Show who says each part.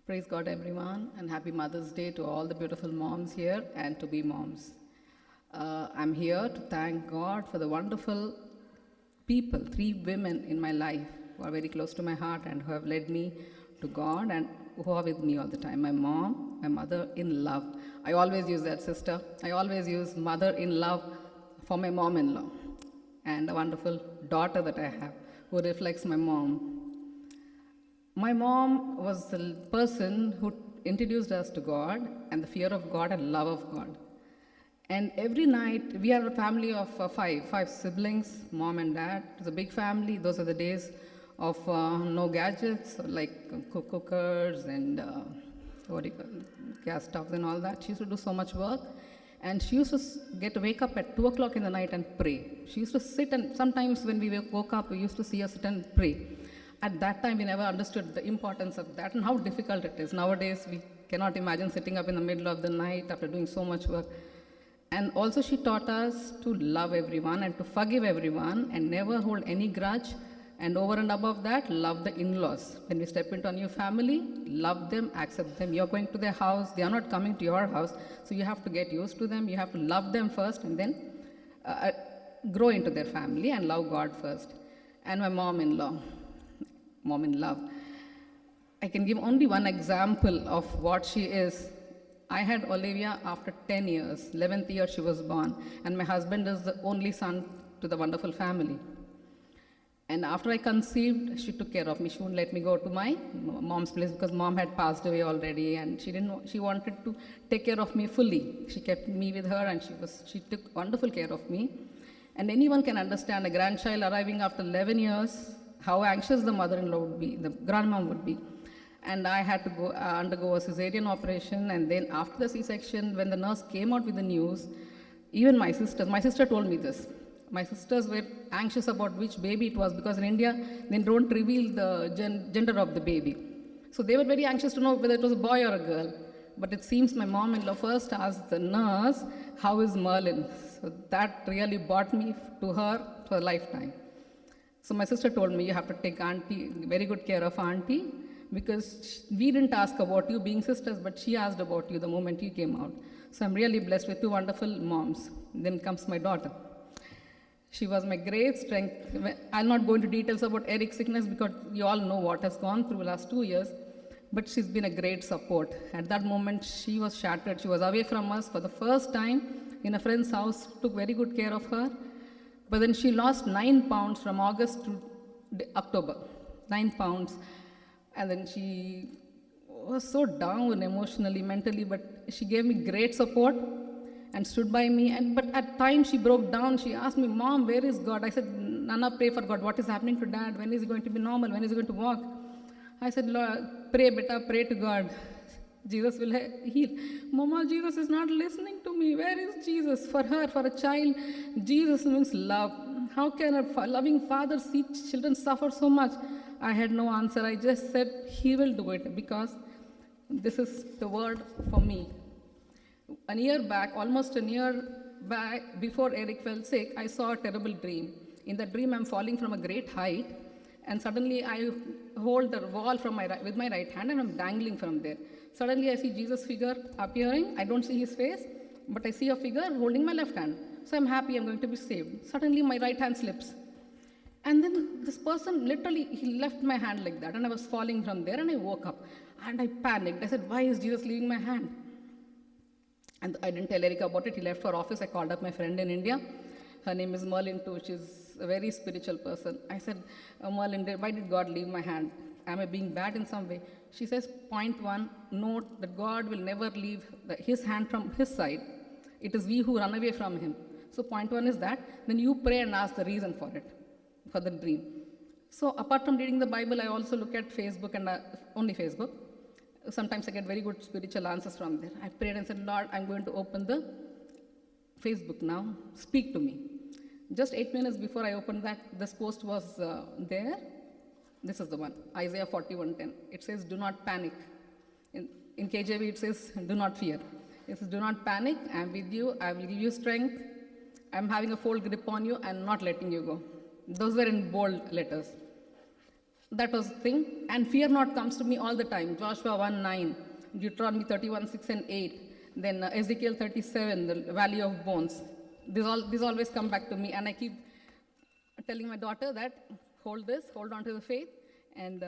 Speaker 1: Praise God, everyone, and happy Mother's Day to all the beautiful moms here and to be moms. I'm here to thank God for the wonderful people, three women in my life who are very close to my heart and who have led me to God and who are with me all the time. My mom, my mother in love. I always use that, sister. I always use mother in love for my mom in law, and a wonderful daughter that I have who reflects my mom. My mom was the person who introduced us to God and the fear of God and love of God. And every night, we are a family of five siblings, mom and dad. It's a big family. Those are the days of no gadgets like cookers and gas stoves and all that. She used to do so much work. And she used to wake up at 2 o'clock in the night and pray. She used to sit, and sometimes when we woke up, we used to see her sit and pray. At that time, we never understood the importance of that and how difficult it is. Nowadays, we cannot imagine sitting up in the middle of the night after doing so much work. And also, she taught us to love everyone and to forgive everyone and never hold any grudge. And over and above that, love the in-laws. When we step into a new family, love them, accept them. You're going to their house, they are not coming to your house, so you have to get used to them. You have to love them first and then grow into their family and love God first. And my mom-in-law, mom in love. I can give only one example of what she is. I had Olivia after 10 years, 11th year she was born, and my husband is the only son to the wonderful family. And after I conceived, she took care of me. She wouldn't let me go to my mom's place because mom had passed away already, and she wanted to take care of me fully. She kept me with her, and she took wonderful care of me. And anyone can understand a grandchild arriving after 11 years, how anxious the mother-in-law would be, the grandmom would be. And I had to go undergo a cesarean operation, and then after the C-section, when the nurse came out with the news, even my sister told me this. My sisters were anxious about which baby it was, because in India, they don't reveal the gender of the baby. So they were very anxious to know whether it was a boy or a girl. But it seems my mom-in-law first asked the nurse, how is Merlyn? So that really brought me to her for a lifetime. So my sister told me, you have to take auntie, very good care of auntie, because we didn't ask about you being sisters, but she asked about you the moment you came out. So I'm really blessed with two wonderful moms. Then comes my daughter. She was my great strength. I'm not going into details about Eric's sickness because you all know what has gone through the last 2 years, but she's been a great support. At that moment, she was shattered. She was away from us for the first time in a friend's house, took very good care of her. But then she lost 9 pounds from August to October, 9 pounds. And then she was so down emotionally, mentally, but she gave me great support and stood by me. But at times she broke down. She asked me, Mom, where is God? I said, Nana, pray for God. What is happening to Dad? When is he going to be normal? When is he going to walk? I said, Lord, pray, beta, pray to God. Jesus will heal. Mama, Jesus is not listening to me. Where is Jesus? For her, for a child, Jesus means love. How can a loving father see children suffer so much? I had no answer. I just said, He will do it because this is the word for me. A year back, almost a year back, before Eric fell sick, I saw a terrible dream. In that dream, I'm falling from a great height, and suddenly I hold the wall with my right hand, and I'm dangling from there. Suddenly, I see Jesus' figure appearing. I don't see his face, but I see a figure holding my left hand. So I'm happy I'm going to be saved. Suddenly, my right hand slips. And then this person, literally, he left my hand like that, and I was falling from there, and I woke up. And I panicked. I said, why is Jesus leaving my hand? And I didn't tell Eric about it. He left for office. I called up my friend in India. Her name is Merlyn too. She's a very spiritual person. I said, Merlyn, why did God leave my hand? Am I being bad in some way? She says, point one, note that God will never leave his hand from his side. It is we who run away from him. So point one is that. Then you pray and ask the reason for it, for the dream. So apart from reading the Bible, I also look at Facebook and only Facebook. Sometimes I get very good spiritual answers from there. I prayed and said, Lord, I'm going to open the Facebook now. Speak to me. Just 8 minutes before I opened that, this post was there. This is the one, Isaiah 41:10. It says, do not panic. In KJV, it says, do not fear. It says, do not panic. I'm with you. I will give you strength. I'm having a full grip on you and not letting you go. Those were in bold letters. That was the thing. And fear not comes to me all the time. Joshua 1:9, Deuteronomy 31:6 and 8, then Ezekiel 37, the valley of bones. These always come back to me, and I keep telling my daughter that hold on to the faith, and